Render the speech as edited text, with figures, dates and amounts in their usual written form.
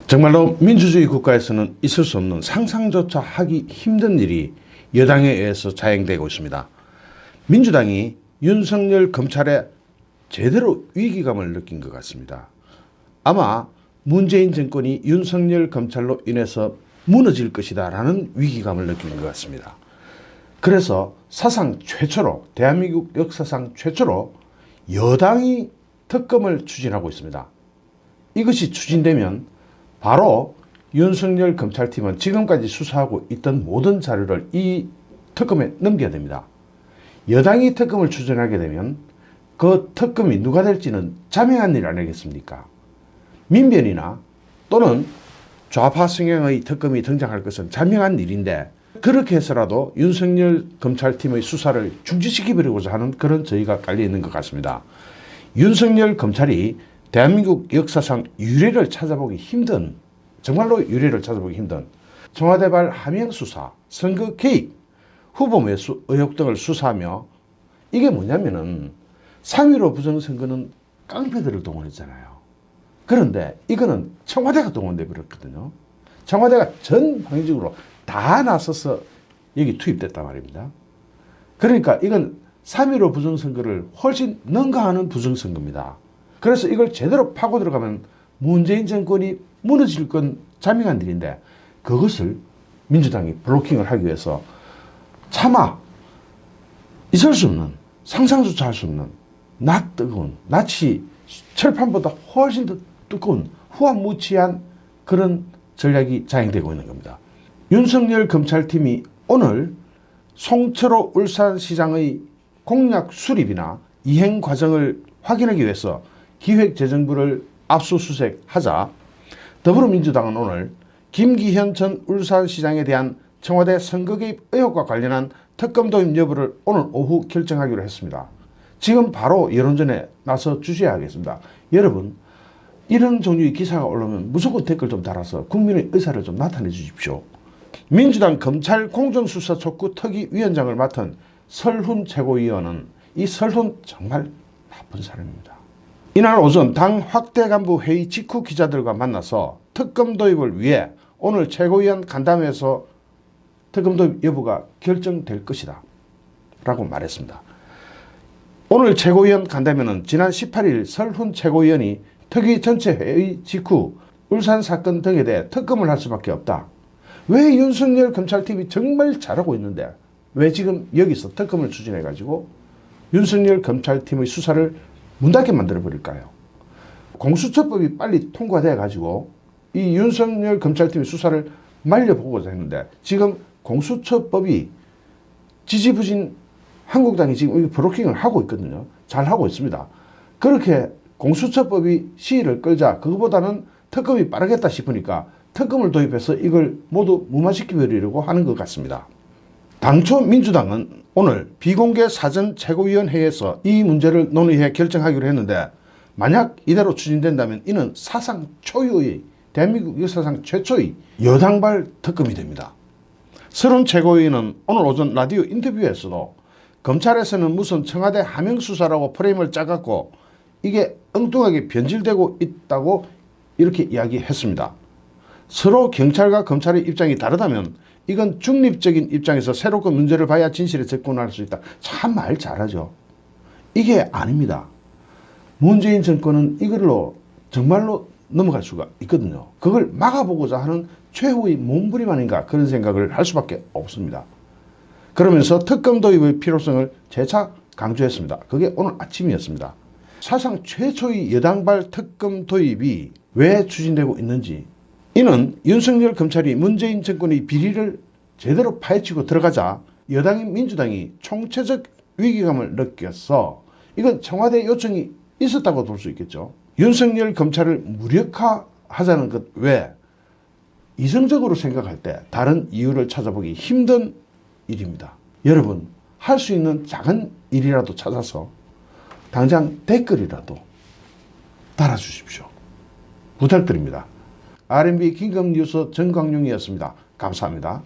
정말로 민주주의 국가에서는 있을 수 없는 상상조차 하기 힘든 일이 여당에 의해서 자행되고 있습니다. 민주당이 윤석열 검찰에 제대로 위기감을 느낀 것 같습니다. 아마 문재인 정권이 윤석열 검찰로 인해서 무너질 것이다 라는 위기감을 느끼는 것 같습니다. 그래서 사상 최초로, 대한민국 역사상 최초로 여당이 특검을 추진하고 있습니다. 이것이 추진되면 바로 윤석열 검찰팀은 지금까지 수사하고 있던 모든 자료를 이 특검에 넘겨야 됩니다. 여당이 특검을 추진하게 되면 그 특검이 누가 될지는 자명한 일 아니겠습니까? 민변이나 또는 좌파 성향의 특검이 등장할 것은 자명한 일인데, 그렇게 해서라도 윤석열 검찰팀의 수사를 중지시켜버리고자 하는 그런 저희가 깔려있는 것 같습니다. 윤석열 검찰이 대한민국 역사상 유례를 찾아보기 힘든, 정말로 유례를 찾아보기 힘든 청와대발 하명수사, 선거 개입, 후보 매수 의혹 등을 수사하며, 이게 뭐냐면은 3.15 부정선거는 깡패들을 동원했잖아요. 그런데 이거는 청와대가 동원돼 버렸거든요. 청와대가 전방위적으로 다 나서서 여기 투입됐단 말입니다. 그러니까 이건 3.15 부정선거를 훨씬 능가하는 부정선거입니다. 그래서 이걸 제대로 파고 들어가면 문재인 정권이 무너질 건 자명한 일인데, 그것을 민주당이 블로킹을 하기 위해서 차마 있을 수 없는, 상상조차 할 수 없는 뜨거운, 낯이 철판보다 훨씬 더 뜨거운 후한무치한 그런 전략이 자행되고 있는 겁니다. 윤석열 검찰팀이 오늘 송철호 울산시장의 공약 수립이나 이행 과정을 확인하기 위해서 기획재정부를 압수수색하자, 더불어민주당은 오늘 김기현 전 울산시장에 대한 청와대 선거 개입 의혹과 관련한 특검 도입 여부를 오늘 오후 결정하기로 했습니다. 지금 바로 여론전에 나서 주셔야 하겠습니다. 여러분, 이런 종류의 기사가 올라오면 무조건 댓글 좀 달아서 국민의 의사를 좀 나타내 주십시오. 민주당 검찰 공정수사 촉구 특위위원장을 맡은 설훈 최고위원은, 이 설훈 정말 나쁜 사람입니다. 이날 오전 당 확대 간부 회의 직후 기자들과 만나서 특검 도입을 위해 오늘 최고위원 간담회에서 특검 도입 여부가 결정될 것이다 라고 말했습니다. 오늘 최고위원 간담회는 지난 18일 설훈 최고위원이 특위 전체 회의 직후 울산 사건 등에 대해 특검을 할 수밖에 없다. 왜 윤석열 검찰팀이 정말 잘하고 있는데 왜 지금 여기서 특검을 추진해가지고 윤석열 검찰팀의 수사를 문 닫게 만들어 버릴까요? 공수처법이 빨리 통과돼가지고 이 윤석열 검찰팀의 수사를 말려보고자 했는데, 지금 공수처법이 지지부진 한국당이 지금 브로킹을 하고 있거든요. 잘 하고 있습니다. 그렇게 공수처법이 시일을 끌자 그거보다는 특검이 빠르겠다 싶으니까 특검을 도입해서 이걸 모두 무마시켜버리려고 하는 것 같습니다. 당초 민주당은 오늘 비공개 사전 최고위원회에서 이 문제를 논의해 결정하기로 했는데, 만약 이대로 추진된다면 이는 사상 초유의, 대한민국 역사상 최초의 여당발 특검이 됩니다. 설훈 최고위원은 오늘 오전 라디오 인터뷰에서도 검찰에서는 무슨 청와대 하명수사라고 프레임을 짜갖고 이게 엉뚱하게 변질되고 있다고 이렇게 이야기했습니다. 서로 경찰과 검찰의 입장이 다르다면 이건 중립적인 입장에서 새롭게 문제를 봐야 진실에 접근할 수 있다. 참 말 잘하죠. 이게 아닙니다. 문재인 정권은 이걸로 정말로 넘어갈 수가 있거든요. 그걸 막아보고자 하는 최후의 몸부림 아닌가, 그런 생각을 할 수밖에 없습니다. 그러면서 특검 도입의 필요성을 재차 강조했습니다. 그게 오늘 아침이었습니다. 사상 최초의 여당발 특검 도입이 왜 추진되고 있는지, 이는 윤석열 검찰이 문재인 정권의 비리를 제대로 파헤치고 들어가자 여당인 민주당이 총체적 위기감을 느껴서, 이건 청와대 요청이 있었다고 볼 수 있겠죠. 윤석열 검찰을 무력화하자는 것 외에 이성적으로 생각할 때 다른 이유를 찾아보기 힘든 일입니다. 여러분, 할 수 있는 작은 일이라도 찾아서 당장 댓글이라도 달아주십시오. 부탁드립니다. RMB 긴급뉴스 정광용이었습니다. 감사합니다.